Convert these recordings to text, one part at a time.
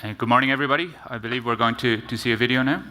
Good morning, everybody. I believe we're going to see a video now.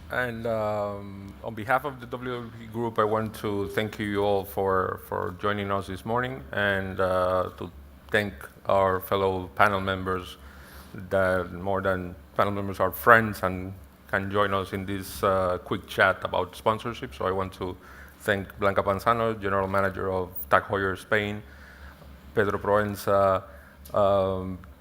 And on behalf of the WWP group, I want to thank you all for joining us this morning, and to thank our fellow panel members that more than panel members are friends and can join us in this quick chat about sponsorship. So I want to thank Blanca Panzano, General Manager of Heuer Spain, Pedro Proença,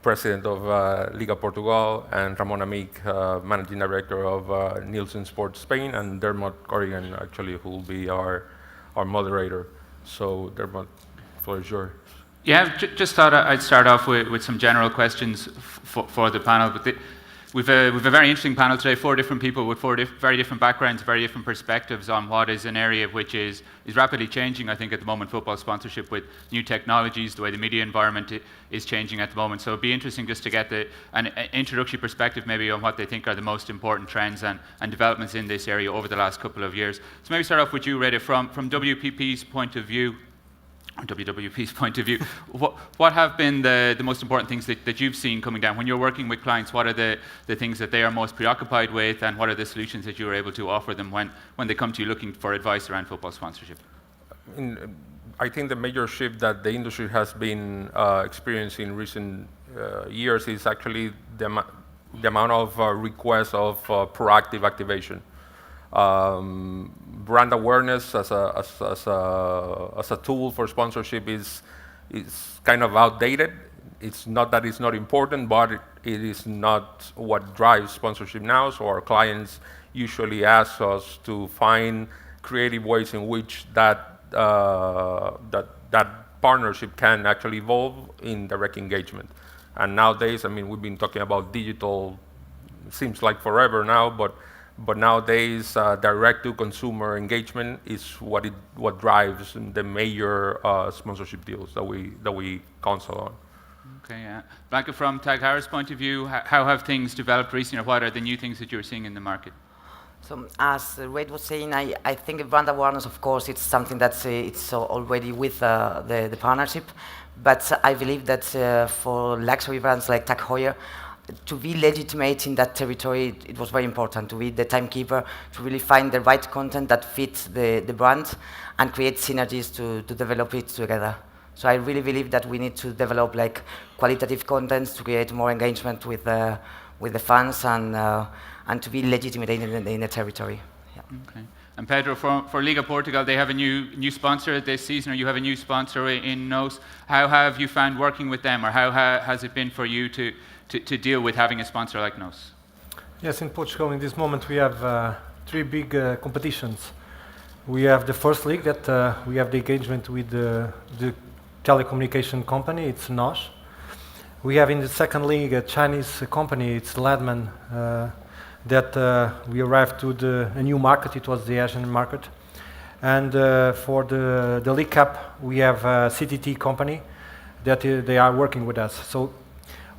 President of Liga Portugal, and Ramon Amich, Managing Director of Nielsen Sports Spain, and Dermot Corrigan, actually, who will be our moderator. So, Dermot, the floor is yours. Yeah, just thought I'd start off with some general questions for the panel. But we've a very interesting panel today, 4 different people with very different backgrounds, very different perspectives on what is an area which is rapidly changing, I think, at the moment, football sponsorship, with new technologies, the way the media environment is changing at the moment. So it'd be interesting just to get an introductory perspective maybe on what they think are the most important trends and developments in this area over the last couple of years. So maybe start off with you, Rayde, from WWP's point of view, what have been the most important things that you've seen coming down? When you're working with clients, what are the things that they are most preoccupied with, and what are the solutions that you are able to offer them when they come to you looking for advice around football sponsorship? I think the major shift that the industry has been experiencing in recent years is actually the amount of requests of proactive activation. Brand awareness as a tool for sponsorship is kind of outdated. It's not that it's not important, but it is not what drives sponsorship now. So our clients usually ask us to find creative ways in which that partnership can actually evolve in direct engagement. And nowadays, I mean, we've been talking about digital, seems like forever now, but nowadays, direct-to-consumer engagement is what drives the major sponsorship deals that we counsel on. Okay, yeah. Blanca, from Tag Heuer's point of view, how have things developed recently, or what are the new things that you're seeing in the market? So, as Rayde was saying, I think brand awareness, of course, it's something that's it's already with the partnership, but I believe that for luxury brands like Tag Heuer, to be legitimate in that territory, it was very important to be the timekeeper, to really find the right content that fits the brand and create synergies to develop it together. So I really believe that we need to develop like qualitative contents to create more engagement with the fans and to be legitimate in the territory. Yeah. Okay. And Pedro, for Liga Portugal, they have a new sponsor this season, or you have a new sponsor in NOS. How have you found working with them, or how has it been for you to deal with having a sponsor like NOS? Yes, in Portugal, in this moment, we have 3 big competitions. We have the first league that we have the engagement with the telecommunication company, it's NOS. We have in the second league a Chinese company, it's Ledman, that we arrived to a new market. It was the Asian market. And for the League Cup, we have a CTT company that they are working with us. So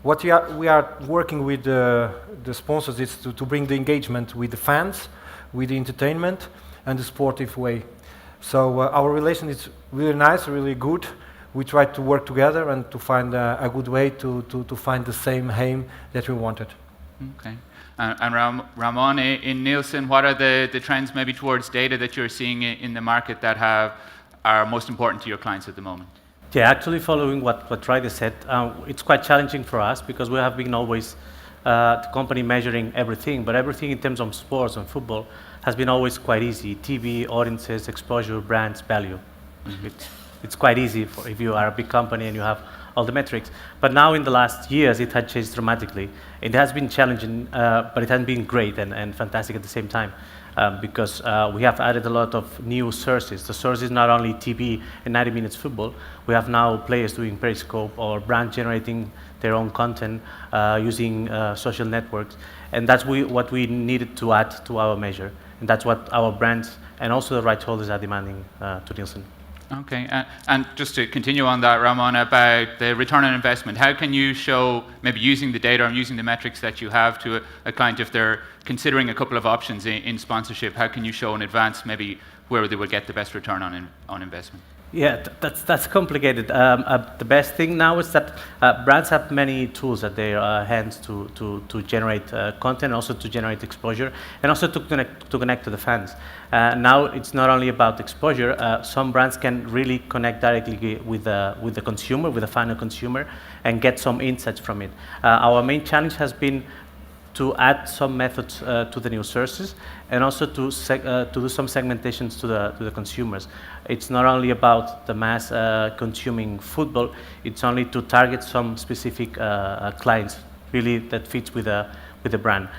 what we are working with the sponsors is to bring the engagement with the fans, with the entertainment, and the sportive way. So our relation is really nice, really good. We try to work together and to find a good way to find the same aim that we wanted. Okay. And Ramon, in Nielsen, what are the trends maybe towards data that you're seeing in the market that are most important to your clients at the moment? Yeah, actually following what Rayde said, it's quite challenging for us because we have been always the company measuring everything, but everything in terms of sports and football has been always quite easy. TV, audiences, exposure, brands, value. Mm-hmm. It's quite easy if you are a big company and you have all the metrics. But now in the last years, it had changed dramatically. It has been challenging, but it has been great and fantastic at the same time because we have added a lot of new sources. The source is not only TV and 90 minutes football. We have now players doing Periscope or brand generating their own content using social networks. And that's what we needed to add to our measure. And that's what our brands and also the rights holders are demanding to Nielsen. Okay, and just to continue on that, Ramon, about the return on investment, how can you show, maybe using the data or using the metrics that you have to a client if they're considering a couple of options in sponsorship, how can you show in advance maybe where they will get the best return on investment? Yeah, that's complicated. The best thing now is that brands have many tools at their hands to generate content, also to generate exposure, and also to connect to the fans. Now it's not only about exposure. Some brands can really connect directly with the consumer, with the final consumer, and get some insights from it. Our main challenge has been to add some methods to the new sources, and also to do some segmentations to the consumers. It's not only about the mass consuming football, it's only to target some specific clients, really that fits with the brand.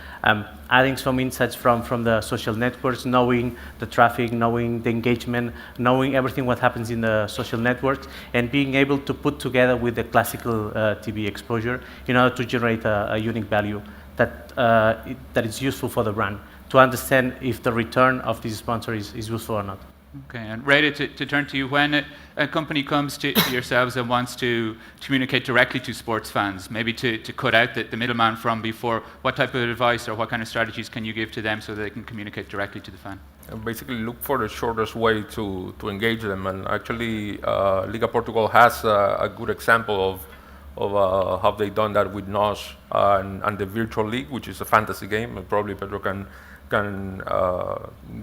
Adding some insights from the social networks, knowing the traffic, knowing the engagement, knowing everything what happens in the social networks, and being able to put together with the classical TV exposure in order to generate a unique value that is useful for the brand, to understand if the return of this sponsor is useful or not. Okay, and Rayde, to turn to you, when a company comes to yourselves and wants to communicate directly to sports fans, maybe to cut out the middleman from before, what type of advice or what kind of strategies can you give to them so that they can communicate directly to the fan? And basically look for the shortest way to engage them, and actually Liga Portugal has a good example of how they've done that with NOS and the virtual league, which is a fantasy game, and probably Pedro can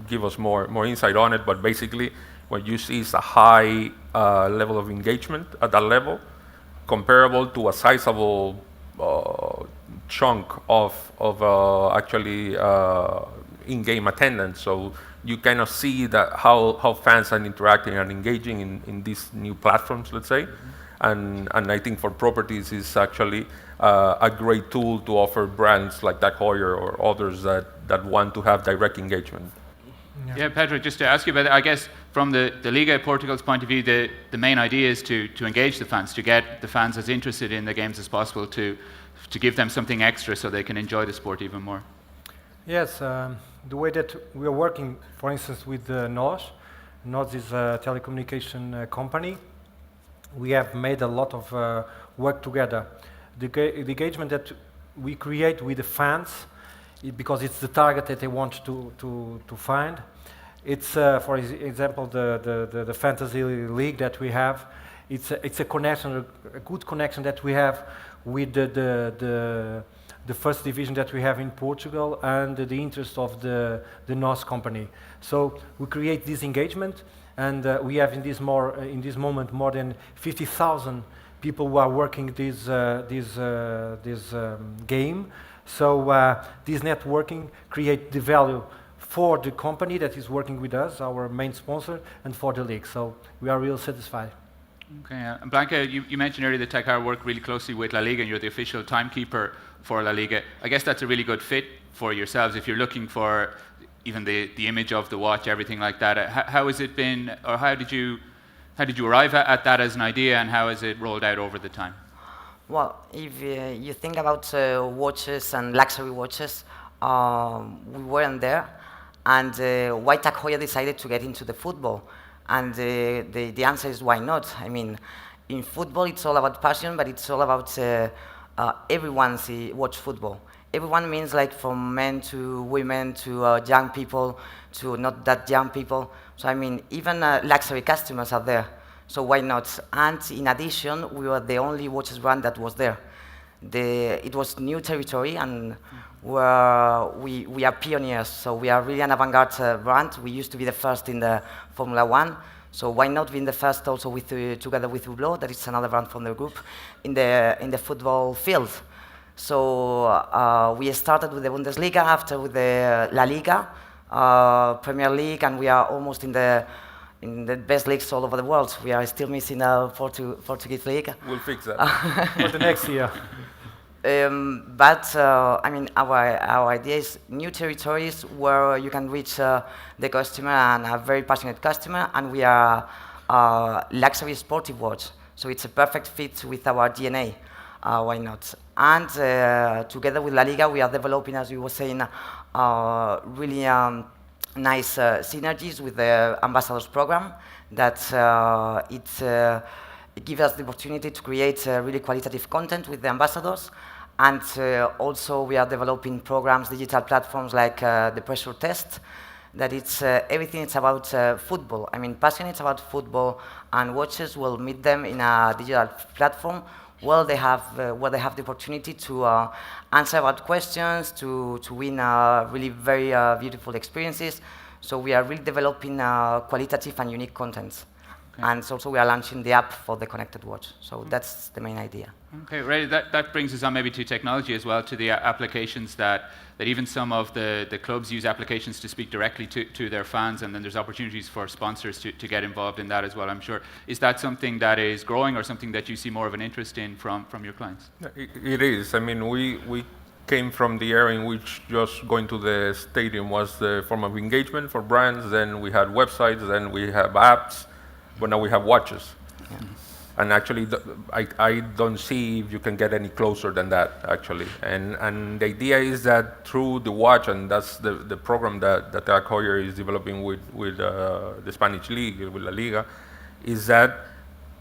give us more insight on it. But basically, what you see is a high level of engagement at that level, comparable to a sizable chunk of actually in-game attendance. So you kind of see that how fans are interacting and engaging in these new platforms, let's say. And I think for properties is actually a great tool to offer brands like Heuer or others that want to have direct engagement. Yeah, Pedro, just to ask you about that, I guess from the Liga Portugal's point of view, the main idea is to engage the fans, to get the fans as interested in the games as possible, to give them something extra so they can enjoy the sport even more. Yes, the way that we are working, for instance, with NOS is a telecommunication company. We have made a lot of work together. The engagement that we create with the fans, because it's the target that they want to find. It's, for example, the fantasy league that we have. It's a connection, a good connection that we have with the first division that we have in Portugal and the interest of the NOS company. So we create this engagement. And we have in this moment more than 50,000 people who are working this game. So this networking creates the value for the company that is working with us, our main sponsor, and for the league. So we are really satisfied. Okay, and Blanca, you mentioned earlier that Heuer work really closely with La Liga, and you're the official timekeeper for La Liga. I guess that's a really good fit for yourselves if you're looking for even the image of the watch, everything like that. How has it been, or how did you arrive at that as an idea, and how has it rolled out over the time? Well, if you think about watches and luxury watches, we weren't there. And why Tag Heuer decided to get into the football? And the answer is why not? I mean, in football, it's all about passion, but it's all about everyone watch football. Everyone means like from men to women to young people to not that young people. So I mean, even luxury customers are there. So why not? And in addition, we were the only watches brand that was there. It was new territory, and we are pioneers. So we are really an avant-garde brand. We used to be the first in the Formula One. So why not being the first also together with Hublot, that is another brand from the group, in the football field. So we started with the Bundesliga, after with the La Liga, Premier League, and we are almost in the best leagues all over the world. We are still missing a Portuguese league. We'll fix that. For the next year. But I mean, our idea is new territories where you can reach the customer, and a very passionate customer, and we are luxury sportive watch. So it's a perfect fit with our DNA. Why not? And together with La Liga, we are developing, as you were saying, really nice synergies with the ambassadors program. That it gives us the opportunity to create really qualitative content with the ambassadors. And also we are developing programs, digital platforms like the pressure test, that it's everything it's about football. I mean, passionate about football, and watchers will meet them in a digital platform where they have the opportunity to answer about questions, to win really very beautiful experiences. So we are really developing qualitative and unique contents. Okay. And also we are launching the app for the connected watch. So that's the main idea. Okay, Rayde, that brings us on maybe to technology as well, to the applications that even some of the clubs use applications to speak directly to their fans, and then there's opportunities for sponsors to get involved in that as well, I'm sure. Is that something that is growing, or something that you see more of an interest in from your clients? It is. I mean, we came from the era in which just going to the stadium was the form of engagement for brands. Then we had websites, then we have apps, but now we have watches. Yeah. And actually, I don't see if you can get any closer than that, actually. And the idea is that through the watch, and that's the program that Tag Heuer is developing with the Spanish League, with La Liga, is that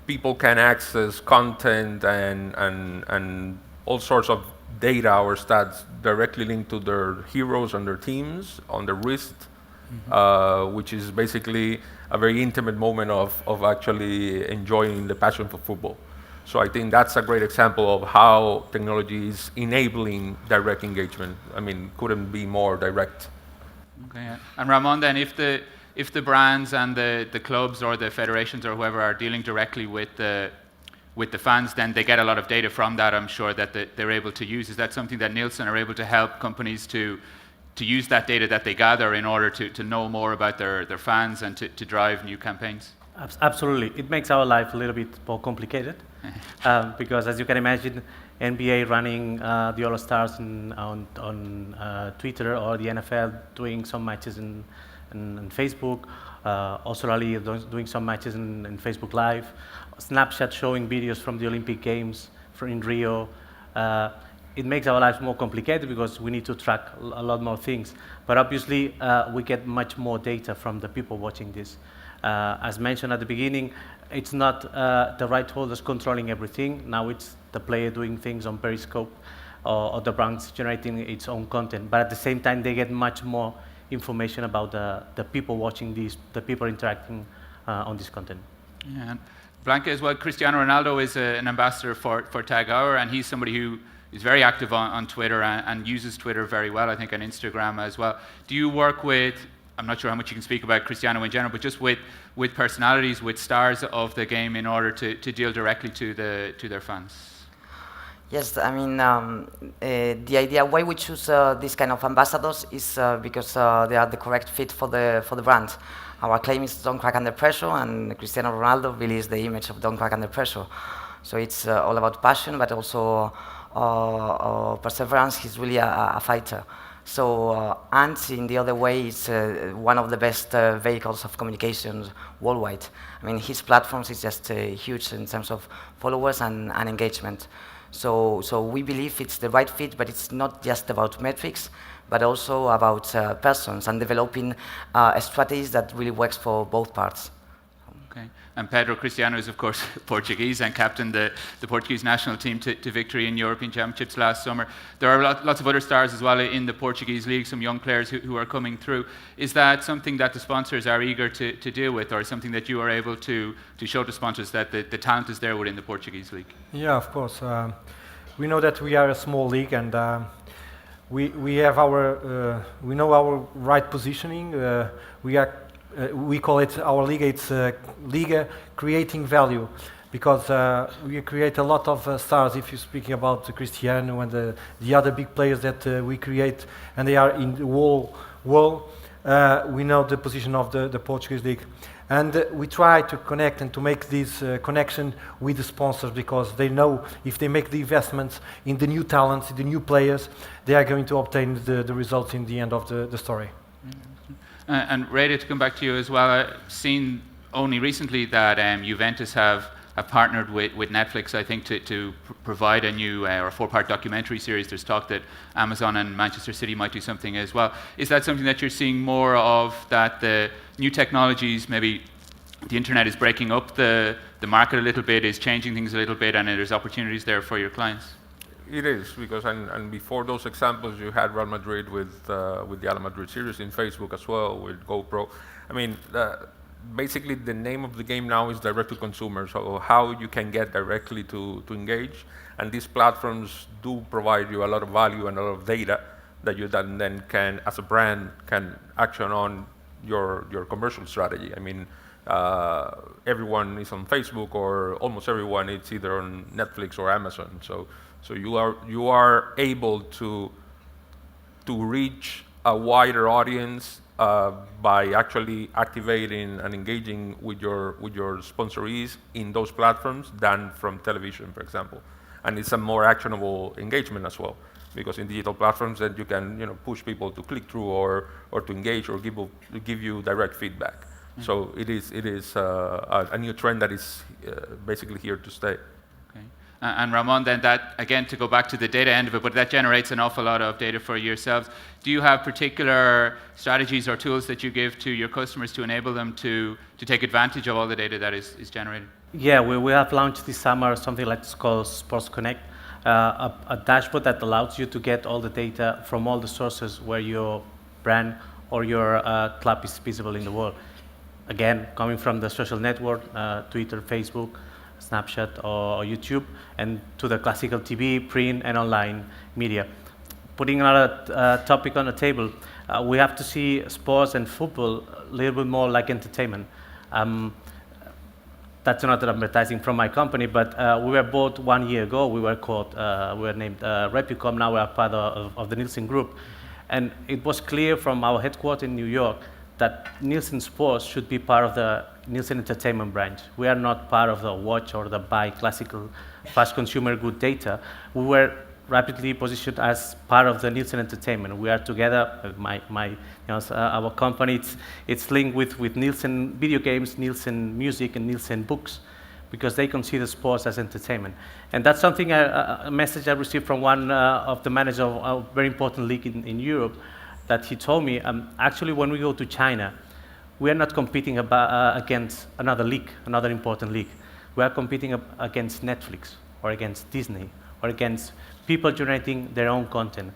people can access content and all sorts of data or stats directly linked to their heroes and their teams on the wrist, which is basically a very intimate moment of actually enjoying the passion for football. So I think that's a great example of how technology is enabling direct engagement. I mean, couldn't be more direct. Okay, yeah. And Ramon, then, if the brands and the clubs or the federations or whoever are dealing directly with the fans, then they get a lot of data from that, I'm sure, that they're able to use. Is that something that Nielsen are able to help companies to use that data that they gather in order to know more about their fans and to drive new campaigns? Absolutely. It makes our life a little bit more complicated because, as you can imagine, NBA running the All-Stars on Twitter, or the NFL doing some matches in Facebook, also La Liga doing some matches in Facebook Live, Snapchat showing videos from the Olympic Games in Rio. It makes our lives more complicated because we need to track a lot more things. But obviously, we get much more data from the people watching this. As mentioned at the beginning, it's not the right holders controlling everything. Now it's the player doing things on Periscope, or the brands generating its own content. But at the same time, they get much more information about the people watching this, the people interacting on this content. Yeah. And Blanca as well, Cristiano Ronaldo is an ambassador for Tag Heuer, and he's somebody who is very active on Twitter and uses Twitter very well, I think, on Instagram as well. Do you work with, I'm not sure how much you can speak about Cristiano in general, but just with personalities, with stars of the game, in order to deal directly to their fans? Yes, I mean, the idea why we choose this kind of ambassadors is because they are the correct fit for the brand. Our claim is don't crack under pressure, and Cristiano Ronaldo really is the image of don't crack under pressure. So it's all about passion, but also perseverance. He's really a fighter. So, and in the other way, it's one of the best vehicles of communication worldwide. I mean, his platforms is just huge in terms of followers and engagement. So we believe it's the right fit, but it's not just about metrics, but also about persons and developing strategies that really works for both parts. Okay. And Pedro Cristiano is, of course, Portuguese and captained the Portuguese national team to victory in European Championships last summer. There are lots of other stars as well in the Portuguese league, some young players who are coming through. Is that something that the sponsors are eager to deal with, or something that you are able to show to sponsors that the talent is there within the Portuguese league? Yeah, of course. We know that we are a small league, and we have we know our right positioning. We call it our Liga. It's Liga creating value, because we create a lot of stars. If you're speaking about Cristiano and the other big players that we create, and they are in the whole world, we know the position of the Portuguese league. And we try to connect and to make this connection with the sponsors, because they know if they make the investments in the new talents, the new players, they are going to obtain the results in the end of the story. And Rayde, to come back to you as well, I've seen only recently that Juventus have partnered with Netflix, I think, to provide a new or 4-part documentary series. There's talk that Amazon and Manchester City might do something as well. Is that something that you're seeing more of, that the new technologies, maybe the internet is breaking up the market a little bit, is changing things a little bit, and there's opportunities there for your clients? It is, because and before those examples, you had Real Madrid with the Real Madrid series in Facebook as well, with GoPro. I mean, basically the name of the game now is direct to consumer, so how you can get directly to engage, and these platforms do provide you a lot of value and a lot of data that you then can, as a brand, can action on your commercial strategy. I mean, everyone is on Facebook, or almost everyone is either on Netflix or Amazon. So you are able to reach a wider audience by actually activating and engaging with your sponsorees in those platforms than from television, for example. And it's a more actionable engagement as well, because in digital platforms then you can push people to click through or to engage or give you direct feedback. Mm-hmm. So it is a new trend that is basically here to stay. And Ramon, then that, again, to go back to the data end of it, but that generates an awful lot of data for yourselves. Do you have particular strategies or tools that you give to your customers to enable them to take advantage of all the data that is generated? Yeah, we have launched this summer something like it's called Sports Connect, a dashboard that allows you to get all the data from all the sources where your brand or your club is visible in the world. Again, coming from the social network, Twitter, Facebook, Snapchat or YouTube, and to the classical TV, print and online media. Putting another topic on the table, we have to see sports and football a little bit more like entertainment. That's not advertising from my company, but we were bought 1 year ago. We were named Repicom. Now we are part of the Nielsen group. And it was clear from our headquarters in New York that Nielsen Sports should be part of the Nielsen Entertainment branch. We are not part of the watch or the buy classical fast consumer good data. We were rapidly positioned as part of the Nielsen Entertainment. We are together, our company, it's linked with Nielsen video games, Nielsen music, and Nielsen books, because they consider sports as entertainment. And that's something, a message I received from one of the managers of a very important league in Europe, that he told me, actually when we go to China, we are not competing against another league, another important league. We are competing against Netflix or against Disney or against people generating their own content.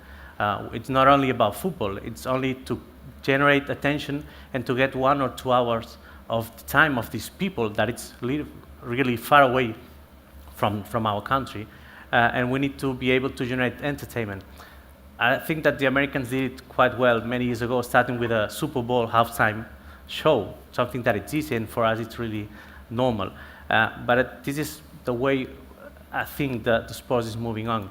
It's not only about football, it's only to generate attention and to get 1 or 2 hours of the time of these people that it's really far away from our country. And we need to be able to generate entertainment. I think that the Americans did it quite well many years ago, starting with a Super Bowl halftime show, something that it's easy, and for us it's really normal. But this is the way I think that the sport is moving on.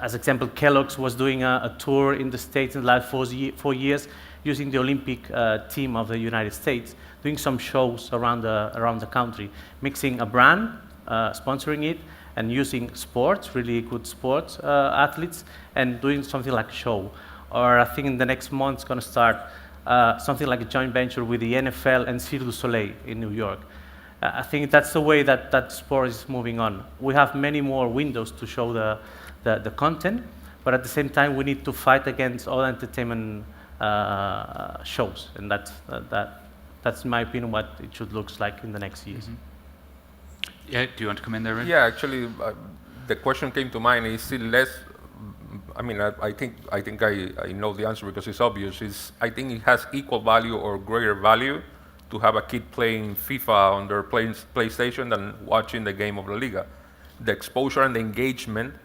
As example, Kellogg's was doing a tour in the States in the last 4 years, using the Olympic team of the United States, doing some shows around the country, mixing a brand, sponsoring it, and using sports, really good sports athletes, and doing something like a show. Or I think in the next month it's going to start something like a joint venture with the NFL and Cirque du Soleil in New York. I think that's the way that sport is moving on. We have many more windows to show the content, but at the same time, we need to fight against all entertainment shows, and that's in my opinion what it should look like in the next years. Yeah, do you want to come in there, Rayde? Yeah, actually, the question came to mind. Is still less. I mean, I think I know the answer because it's obvious. I think it has equal value or greater value to have a kid playing FIFA on their PlayStation than watching the game of La Liga. The exposure and the engagement,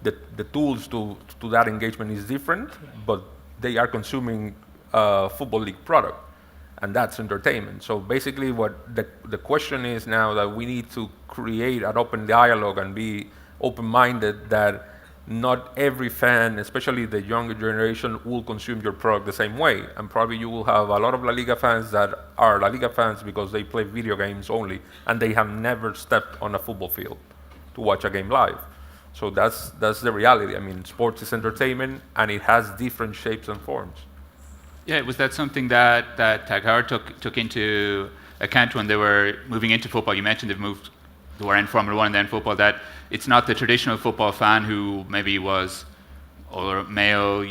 the tools to that engagement is different, but they are consuming a Football League product, and that's entertainment. So basically what the question is now that we need to create an open dialogue and be open-minded that not every fan, especially the younger generation, will consume your product the same way. And probably you will have a lot of La Liga fans that are La Liga fans because they play video games only, and they have never stepped on a football field to watch a game live. So that's the reality. I mean, sports is entertainment, and it has different shapes and forms. Yeah, was that something that Tag Heuer took into account when they were moving into football? You mentioned they were in Formula 1 and then football, that it's not the traditional football fan who maybe was older male,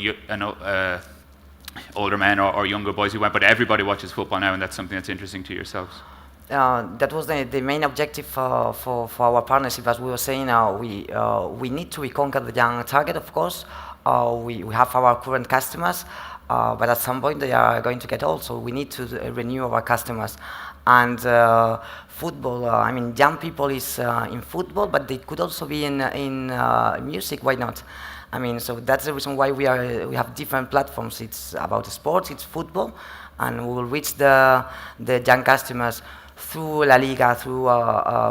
older men or younger boys who went, but everybody watches football now, and that's something that's interesting to yourselves. That was the main objective for our partnership. As we were saying, we need to reconquer the young target, of course. We have our current customers, but at some point they are going to get old, so we need to renew our customers. And football, I mean, young people is in football, but they could also be in music. Why not? I mean, so that's the reason why we have different platforms. It's about sports, it's football, and we will reach the young customers through La Liga,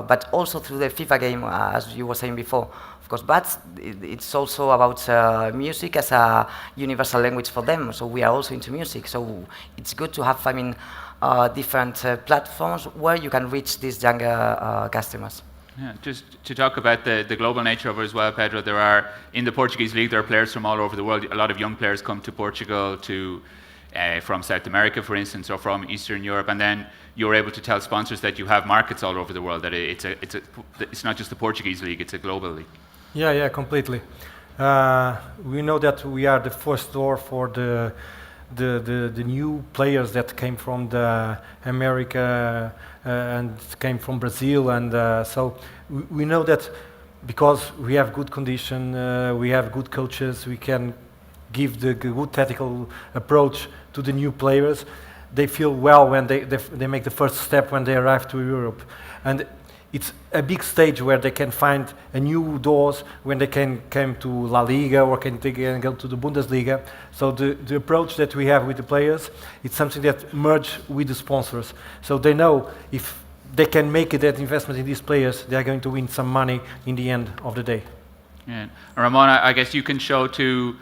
but also through the FIFA game, as you were saying before. Of course, but it's also about music as a universal language for them. So we are also into music. So it's good to have, I mean, different platforms where you can reach these younger customers. Yeah, just to talk about the global nature of it as well, Pedro, in the Portuguese league, there are players from all over the world. A lot of young players come to Portugal from South America, for instance, or from Eastern Europe, and then you're able to tell sponsors that you have markets all over the world, that it's not just the Portuguese league, it's a global league. Yeah, completely. We know that we are the first door for the new players that came from the America and came from Brazil, and so we know that because we have good condition, we have good coaches, we can give the good tactical approach to the new players. They feel well when they make the first step when they arrive to Europe, and it's a big stage where they can find a new doors when they can come to La Liga or they can go to the Bundesliga. So the approach that we have with the players, it's something that merge with the sponsors. So they know if they can make that investment in these players, they are going to win some money in the end of the day. Yeah. Ramon, I guess you can show to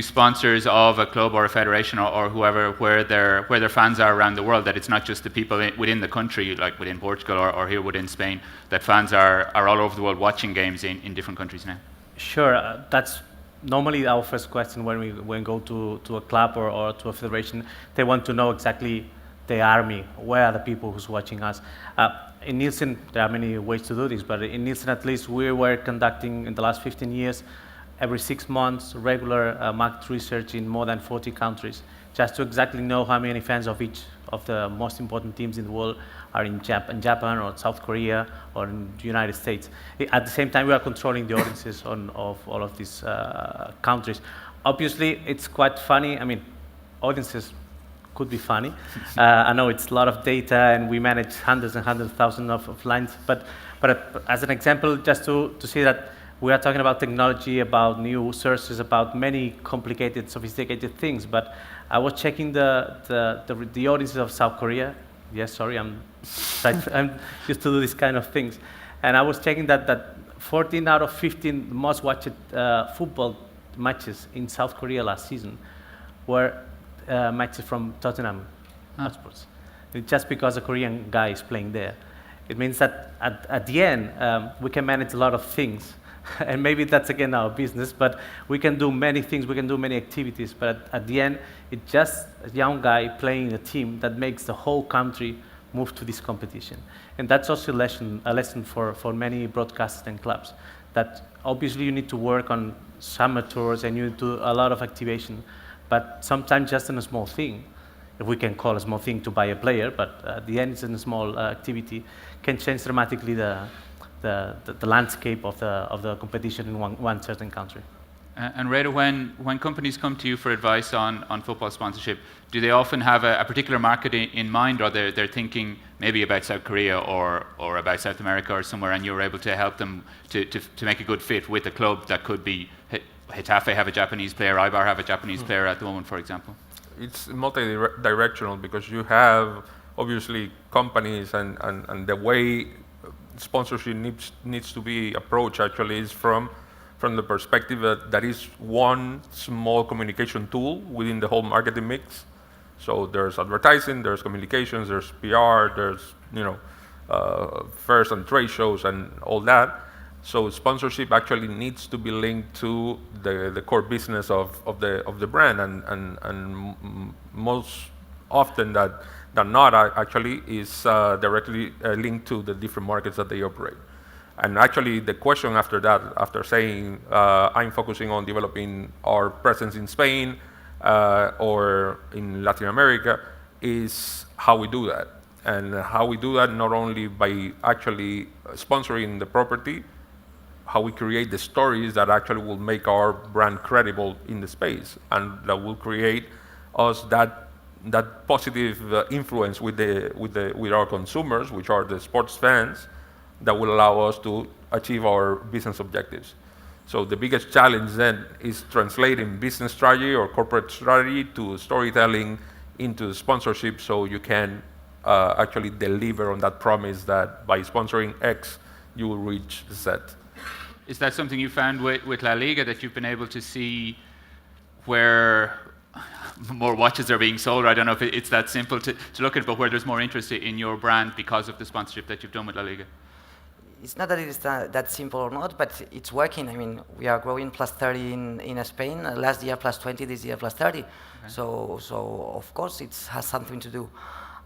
sponsors of a club or a federation or whoever where their fans are around the world, that it's not just the people within the country, like within Portugal or here within Spain, that fans are all over the world watching games in different countries now. Sure, that's normally our first question when we go to a club or to a federation. They want to know exactly the army, where are the people who's watching us. In Nielsen, there are many ways to do this, but in Nielsen at least we were conducting in the last 15 years every 6 months, regular market research in more than 40 countries, just to exactly know how many fans of each of the most important teams in the world are in Japan or South Korea or in the United States. At the same time, we are controlling the audiences of all of these countries. Obviously, it's quite funny. I mean, audiences could be funny. I know it's a lot of data, and we manage hundreds and hundreds of thousands of lines, but as an example, just to see that we are talking about technology, about new sources, about many complicated, sophisticated things. But I was checking the audiences of South Korea. Yes, sorry, I'm used to do these kind of things. And I was checking that 14 out of 15 most watched football matches in South Korea last season were matches from Tottenham Hotspurs. Just because a Korean guy is playing there. It means that at the end, we can manage a lot of things. And maybe that's again our business, but we can do many things, we can do many activities, but at the end, it's just a young guy playing in a team that makes the whole country move to this competition. And that's also a lesson for many broadcasters and clubs, that obviously you need to work on summer tours and you do a lot of activation, but sometimes just in a small thing, if we can call a small thing to buy a player, but at the end it's a small activity, can change dramatically the landscape of the competition in one certain country. And Rayde, when companies come to you for advice on football sponsorship, do they often have a particular market in mind, or they're thinking maybe about South Korea or about South America or somewhere, and you're able to help them to make a good fit with a club that could be Getafe have a Japanese player, Ibar have a Japanese player at the moment, for example? It's multi-directional, because you have obviously companies and the way sponsorship needs to be approached actually is from the perspective that is one small communication tool within the whole marketing mix. So there's advertising, there's communications, there's PR, there's fairs and trade shows and all that. So sponsorship actually needs to be linked to the core business of the brand, and most often that not actually is directly linked to the different markets that they operate. And actually the question after that, after saying I'm focusing on developing our presence in Spain or in Latin America, is how we do that. And how we do that not only by actually sponsoring the property, how we create the stories that actually will make our brand credible in the space, and that will create us that positive influence with our consumers, which are the sports fans, that will allow us to achieve our business objectives. So the biggest challenge then is translating business strategy or corporate strategy to storytelling into sponsorship, so you can actually deliver on that promise that by sponsoring X, you will reach Z. Is that something you found with La Liga, that you've been able to see where more watches are being sold? I don't know if it's that simple to look at it, but where there's more interest in your brand because of the sponsorship that you've done with La Liga? It's not that it's that simple or not, but it's working. I mean, we are growing +30 in Spain. Last year +20, this year +30. Okay. So of course it has something to do.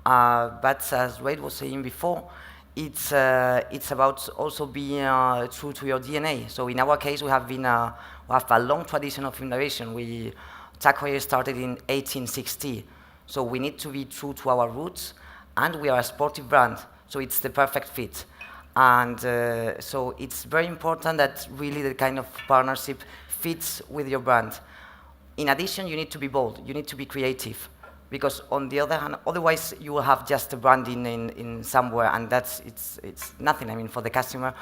But as Rayde was saying before, it's about also being true to your DNA. So in our case, we have a long tradition of innovation. TAG Heuer started in 1860. So we need to be true to our roots, and we are a sportive brand. So it's the perfect fit. And so it's very important that really the kind of partnership fits with your brand. In addition, you need to be bold. You need to be creative. Because on the other hand, otherwise you will have just a branding in somewhere, and it's nothing. I mean, for the customer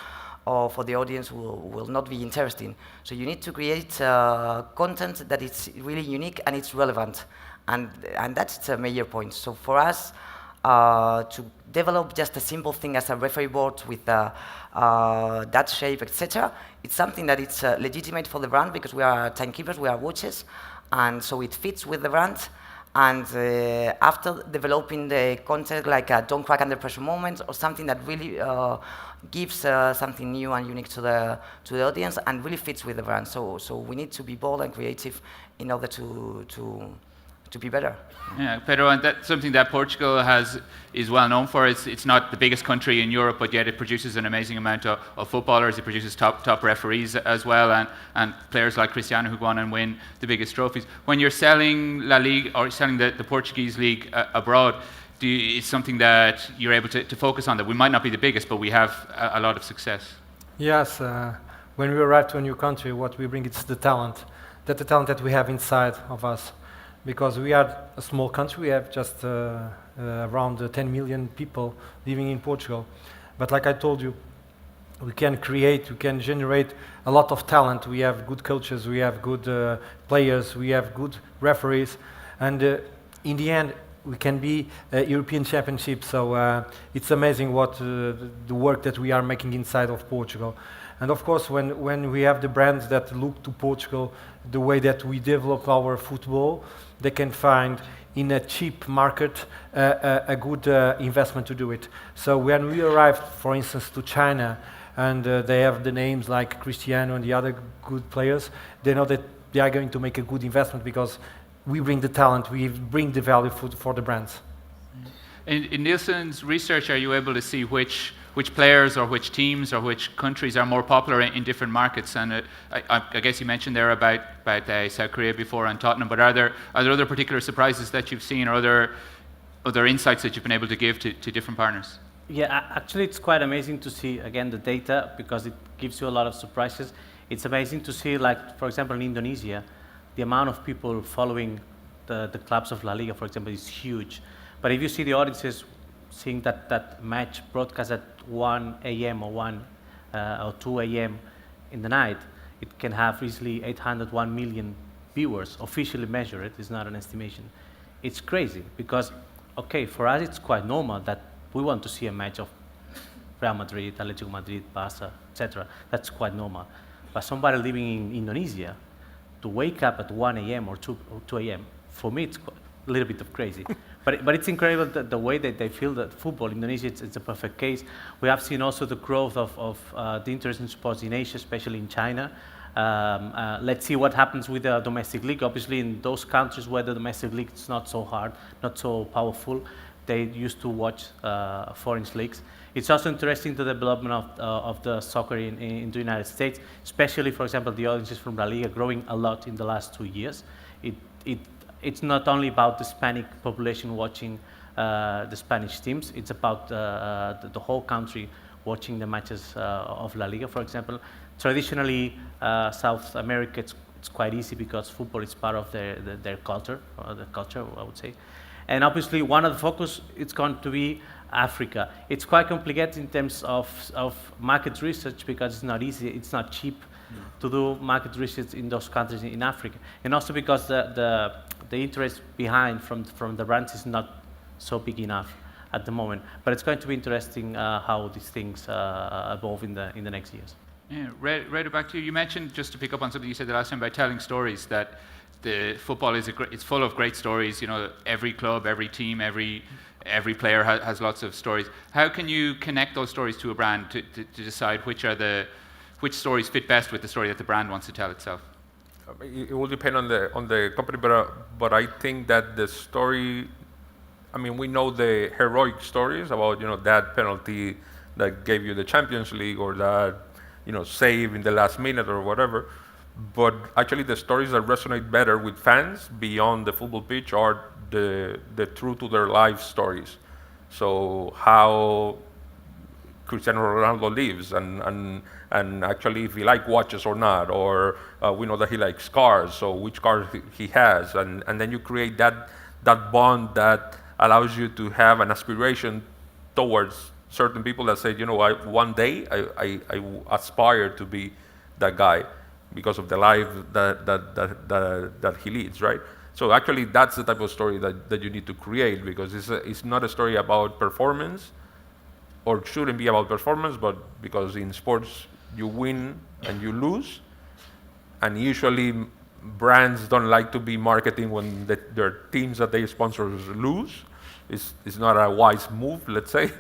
or for the audience will not be interesting. So you need to create content that is really unique and it's relevant, and that's a major point. So for us to develop just a simple thing as a referee board with that shape, etc., it's something that it's legitimate for the brand, because we are timekeepers, we are watches, and so it fits with the brand. And after developing the content like a don't crack under pressure moment, or something that really gives something new and unique to the audience and really fits with the brand. So we need to be bold and creative in order to be better. Yeah, Pedro, and that's something that Portugal is well known for. It's not the biggest country in Europe, but yet it produces an amazing amount of footballers. It produces top referees as well, and players like Cristiano who go on and win the biggest trophies. When you're selling La Liga or selling the Portuguese league abroad, is something that you're able to focus on, that we might not be the biggest, but we have a lot of success? Yes, when we arrive to a new country, what we bring is the talent that we have inside of us. Because we are a small country, we have just around 10 million people living in Portugal. But like I told you, we can generate a lot of talent. We have good coaches, we have good players, we have good referees, and in the end, we can be a European championship. So it's amazing what the work that we are making inside of Portugal. And of course, when we have the brands that look to Portugal, the way that we develop our football, they can find in a cheap market a good investment to do it. So when we arrived, for instance, to China, and they have the names like Cristiano and the other good players, they know that they are going to make a good investment, because we bring the talent, we bring the value for the brands. In Nielsen's research, are you able to see which players or which teams or which countries are more popular in different markets? And I guess you mentioned there about South Korea before and Tottenham, but are there other particular surprises that you've seen, or other insights that you've been able to give to different partners? Yeah, actually it's quite amazing to see, again, the data, because it gives you a lot of surprises. It's amazing to see, like, for example, in Indonesia, the amount of people following the clubs of La Liga, for example, is huge. But if you see the audiences seeing that match broadcast at 1 a.m. or 2 a.m. in the night, it can have easily 801 million viewers, officially measured. It's not an estimation. It's crazy because, okay, for us it's quite normal that we want to see a match of Real Madrid, Atletico Madrid, Barca, etc. That's quite normal. But somebody living in Indonesia, to wake up at 1 a.m. or 2 a.m., for me it's a little bit of crazy. But it's incredible the way that they feel that football. Indonesia, it's a perfect case. We have seen also the growth of the interest in sports in Asia, especially in China. Let's see what happens with the domestic league. Obviously, in those countries where the domestic league is not so hard, not so powerful, they used to watch foreign leagues. It's also interesting the development of the soccer in the United States, especially, for example, the audiences from La Liga growing a lot in the last 2 years. It's not only about the Hispanic population watching the Spanish teams, it's about the whole country watching the matches of La Liga, for example. Traditionally, South America, it's quite easy because football is part of their culture, or the culture, I would say. And obviously, one of the focus is going to be Africa. It's quite complicated in terms of market research because it's not easy, it's not cheap to do market research in those countries in Africa. And also because the interest behind from the brands is not so big enough at the moment. But it's going to be interesting how these things evolve in the next years. Yeah, Rayde, back to you. You mentioned, just to pick up on something you said the last time about telling stories, that the football it's full of great stories. You know, every club, every team, every player has lots of stories. How can you connect those stories to a brand to decide which stories fit best with the story that the brand wants to tell itself? It will depend on the company, but I think that the story, I mean, we know the heroic stories about, that penalty that gave you the Champions League, or that, save in the last minute or whatever. But actually the stories that resonate better with fans beyond the football pitch are the true to their life stories. So how Cristiano Ronaldo lives, and actually if he likes watches or not, or we know that he likes cars, so which cars he has, and then you create that bond that allows you to have an aspiration towards certain people that say, one day I aspire to be that guy because of the life that he leads, right? So actually that's the type of story that you need to create, because it's not a story about performance, or shouldn't be about performance, but because in sports you win and you lose, and usually brands don't like to be marketing when their teams that they sponsor lose. It's not a wise move, let's say,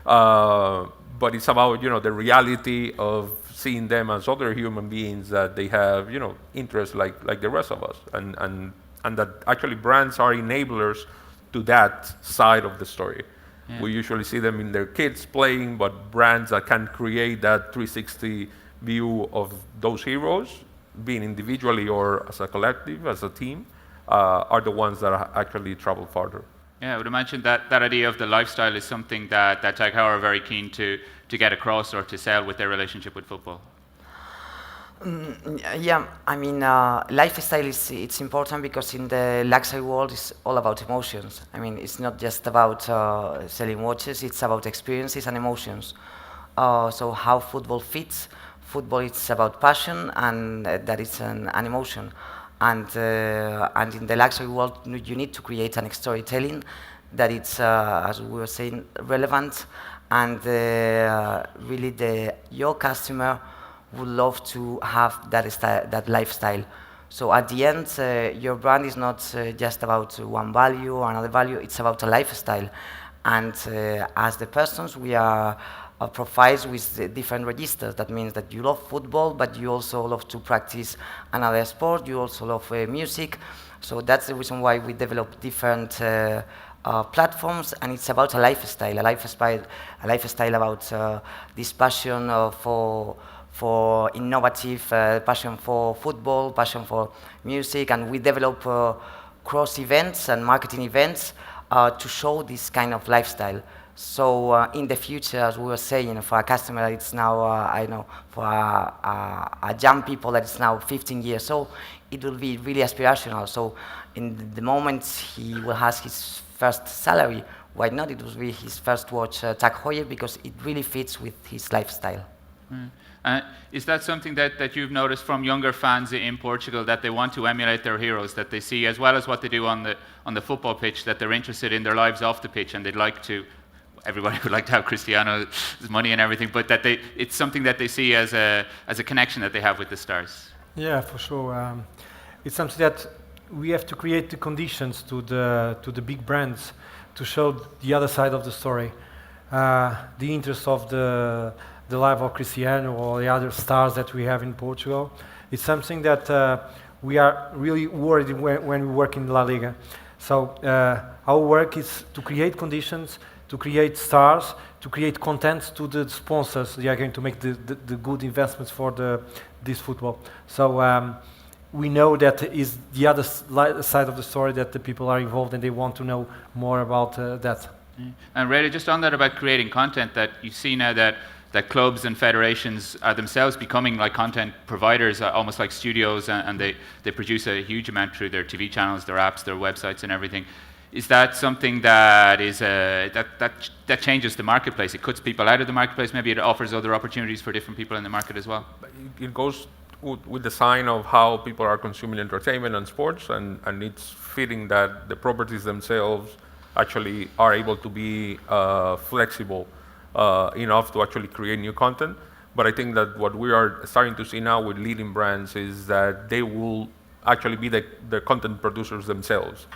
but it's about the reality of seeing them as other human beings, that they have interests like the rest of us, and that actually brands are enablers to that side of the story. Yeah. We usually see them in their kids playing, but brands that can create that 360 view of those heroes, being individually or as a collective, as a team, are the ones that actually travel farther. Yeah, I would imagine that idea of the lifestyle is something that Tag Heuer are very keen to get across or to sell with their relationship with football. Yeah, I mean, lifestyle it's important because in the luxury world it's all about emotions. I mean, it's not just about selling watches, it's about experiences and emotions. So how football fits, football it's about passion, and that is an emotion. And in the luxury world, you need to create an storytelling that it's, as we were saying, relevant, and really your customer would love to have that lifestyle. So at the end, your brand is not just about one value or another value, it's about a lifestyle. And as the persons, we are profiles with different registers. That means that you love football, but you also love to practice another sport, you also love music. So that's the reason why we develop different platforms, and it's about a lifestyle about this passion for innovative, passion for football, passion for music, and we develop cross events and marketing events to show this kind of lifestyle. So in the future, as we were saying, for a customer that it's now, I know, for a young people that is now 15 years old, it will be really aspirational. So in the moment he will have his first salary, why not? It will be his first watch Tag Heuer, because it really fits with his lifestyle. Is that something that you've noticed from younger fans in Portugal, that they want to emulate their heroes, that they see, as well as what they do on the football pitch, that they're interested in their lives off the pitch, and they'd like to, everybody would like to have Cristiano's money and everything, but that it's something that they see as a connection that they have with the stars? Yeah, for sure. It's something that we have to create the conditions to the big brands to show the other side of the story, the interest of the life of Cristiano or the other stars that we have in Portugal. It's something that we are really worried when we work in La Liga. So our work is to create conditions, to create stars, to create content to the sponsors. They are going to make the good investments for this football. So we know that is the other side of the story, that the people are involved and they want to know more about that. And Rayde, just on that about creating content, that you see now that clubs and federations are themselves becoming like content providers, almost like studios, and they produce a huge amount through their TV channels, their apps, their websites and everything. Is that something that is that changes the marketplace? It cuts people out of the marketplace. Maybe it offers other opportunities for different people in the market as well. It goes with the sign of how people are consuming entertainment and sports, and it's fitting that the properties themselves actually are able to be flexible enough to actually create new content. But I think that what we are starting to see now with leading brands is that they will actually be the content producers themselves.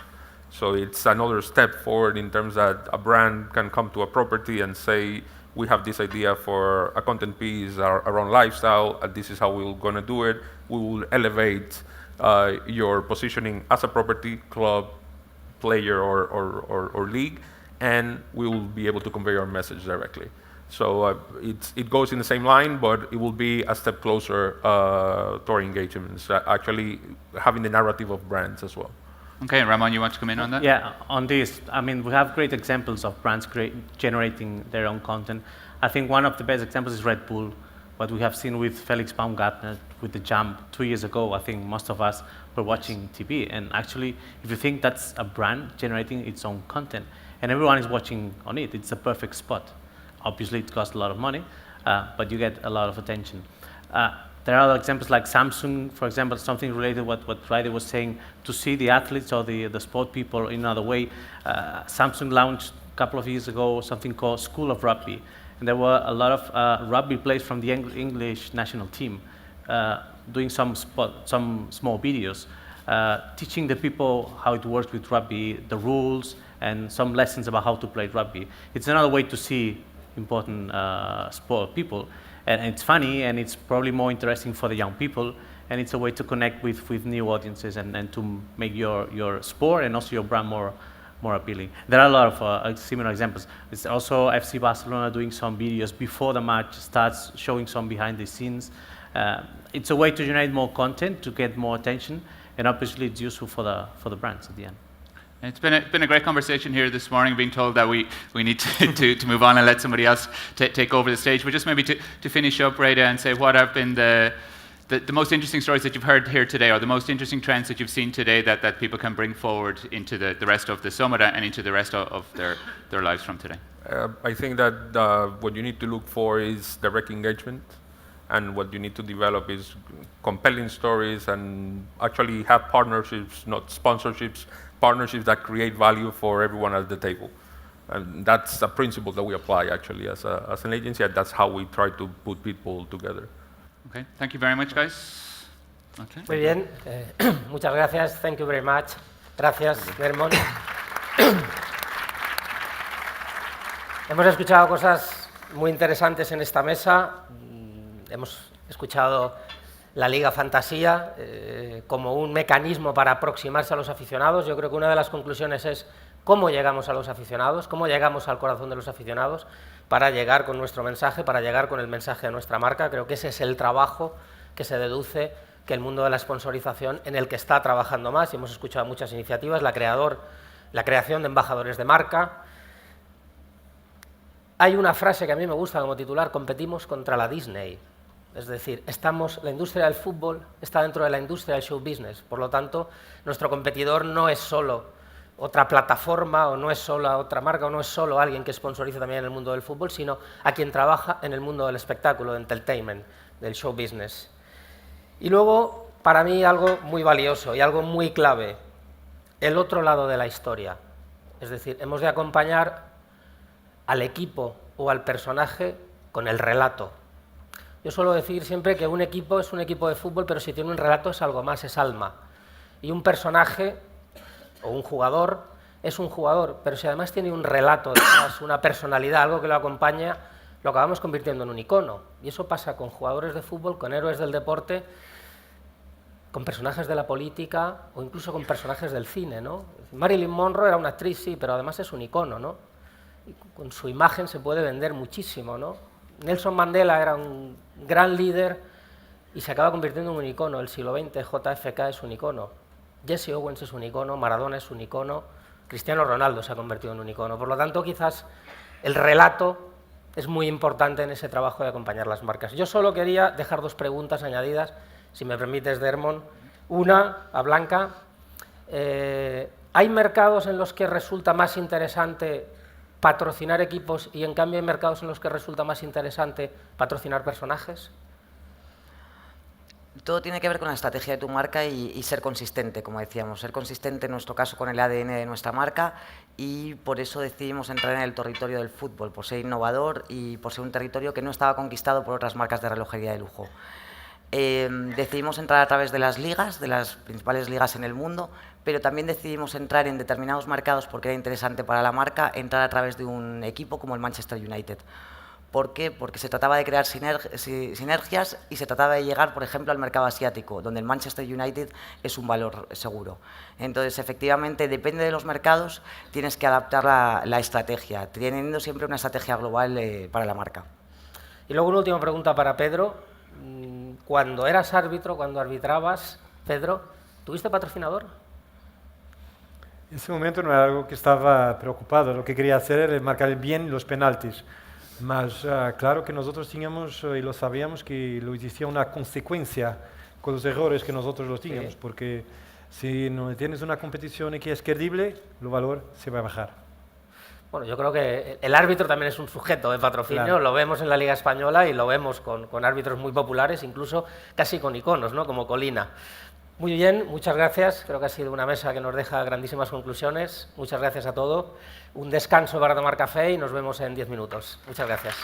So it's another step forward in terms that a brand can come to a property and say, we have this idea for a content piece around lifestyle, and this is how we're going to do it. We will elevate your positioning as a property, club, player, or league, and we will be able to convey our message directly. So it goes in the same line, but it will be a step closer to our engagements, actually having the narrative of brands as well. Okay, Ramon, you want to come in on that? Yeah, on this, I mean, we have great examples of brands generating their own content. I think one of the best examples is Red Bull. What we have seen with Felix Baumgartner with the Jump 2 years ago, I think most of us were watching TV. And actually, if you think that's a brand generating its own content, and everyone is watching on it, it's a perfect spot. Obviously, it costs a lot of money, but you get a lot of attention. There are other examples like Samsung, for example, something related to what Rayde was saying, to see the athletes or the sport people in another way. Samsung launched a couple of years ago something called School of Rugby. And there were a lot of rugby players from the English national team doing some small videos, teaching the people how it works with rugby, the rules, and some lessons about how to play rugby. It's another way to see important sport people. And it's funny, and it's probably more interesting for the young people, and it's a way to connect with new audiences and to make your sport and also your brand more appealing. There are a lot of similar examples. There's also FC Barcelona doing some videos before the match starts, showing some behind the scenes. It's a way to generate more content, to get more attention, and obviously it's useful for the brands at the end. It's been a great conversation here this morning, being told that we need to move on and let somebody else take over the stage. But just maybe to finish up, Rayde, and say what have been the most interesting stories that you've heard here today, or the most interesting trends that you've seen today that people can bring forward into the rest of the summit and into the rest of their lives from today? I think that what you need to look for is direct engagement, and what you need to develop is compelling stories and actually have partnerships, not sponsorships, partnerships that create value for everyone at the table. And that's a principle that we apply actually as an agency, and that's how we try to put people together. Okay, thank you very much, guys. Okay. Muy bien, muchas gracias, thank you very much. Gracias, Dermot. Hemos escuchado cosas muy interesantes en esta mesa. Hemos escuchado la Liga Fantasía como un mecanismo para aproximarse a los aficionados. Yo creo que una de las conclusiones es cómo llegamos a los aficionados, cómo llegamos al corazón de los aficionados para llegar con nuestro mensaje, para llegar con el mensaje de nuestra marca. Creo que ese es el trabajo que se deduce que el mundo de la sponsorización en el que está trabajando más, y hemos escuchado muchas iniciativas, la creación de embajadores de marca. Hay una frase que a mí me gusta como titular: competimos contra la Disney. Es decir, la industria del fútbol está dentro de la industria del show business. Por lo tanto, nuestro competidor no es solo otra plataforma, o no es solo otra marca, o no es solo alguien que sponsoriza también en el mundo del fútbol, sino a quien trabaja en el mundo del espectáculo, del entertainment, del show business. Y luego, para mí, algo muy valioso y algo muy clave, el otro lado de la historia. Es decir, hemos de acompañar al equipo o al personaje con el relato. Yo suelo decir siempre que un equipo es un equipo de fútbol, pero si tiene un relato es algo más, es alma. Y un personaje o un jugador es un jugador, pero si además tiene un relato, una personalidad, algo que lo acompaña, lo acabamos convirtiendo en un icono. Y eso pasa con jugadores de fútbol, con héroes del deporte, con personajes de la política o incluso con personajes del cine, ¿no? Marilyn Monroe era una actriz, sí, pero además es un icono, ¿no? Y con su imagen se puede vender muchísimo, ¿no? Nelson Mandela era un gran líder y se acaba convirtiendo en un icono. El siglo XX, JFK es un icono, Jesse Owens es un icono, Maradona es un icono, Cristiano Ronaldo se ha convertido en un icono. Por lo tanto, quizás el relato es muy importante en ese trabajo de acompañar las marcas. Yo solo quería dejar dos preguntas añadidas, si me permites, Dermot. Una, a Blanca. ¿Hay mercados en los que resulta más interesante patrocinar equipos y en cambio hay mercados en los que resulta más interesante patrocinar personajes? Todo tiene que ver con la estrategia de tu marca y ser consistente, como decíamos. Ser consistente en nuestro caso con el ADN de nuestra marca, y por eso decidimos entrar en el territorio del fútbol, por ser innovador y por ser un territorio que no estaba conquistado por otras marcas de relojería de lujo. Decidimos entrar a través de las ligas, de las principales ligas en el mundo, pero también decidimos entrar en determinados mercados porque era interesante para la marca entrar a través de un equipo como el Manchester United. ¿Por qué? Porque se trataba de crear sinergias y se trataba de llegar, por ejemplo, al mercado asiático, donde el Manchester United es un valor seguro. Entonces, efectivamente, depende de los mercados, tienes que adaptar la estrategia, teniendo siempre una estrategia global para la marca. Y luego una última pregunta para Pedro. Cuando eras árbitro, cuando arbitrabas, Pedro, ¿tuviste patrocinador? En ese momento no era algo que estaba preocupado, lo que quería hacer era marcar bien los penaltis. Mas claro que nosotros teníamos y lo sabíamos que lo existía una consecuencia con los errores que nosotros los teníamos, sí. Porque si no tienes una competición que es creíble, el valor se va a bajar. Bueno, yo creo que el árbitro también es un sujeto de patrocinio, claro. Lo vemos en la Liga Española y lo vemos con árbitros muy populares, incluso casi con iconos, ¿no? Como Colina. Muy bien, muchas gracias. Creo que ha sido una mesa que nos deja grandísimas conclusiones. Muchas gracias a todos. Un descanso para tomar café y nos vemos en 10 minutos. Muchas gracias.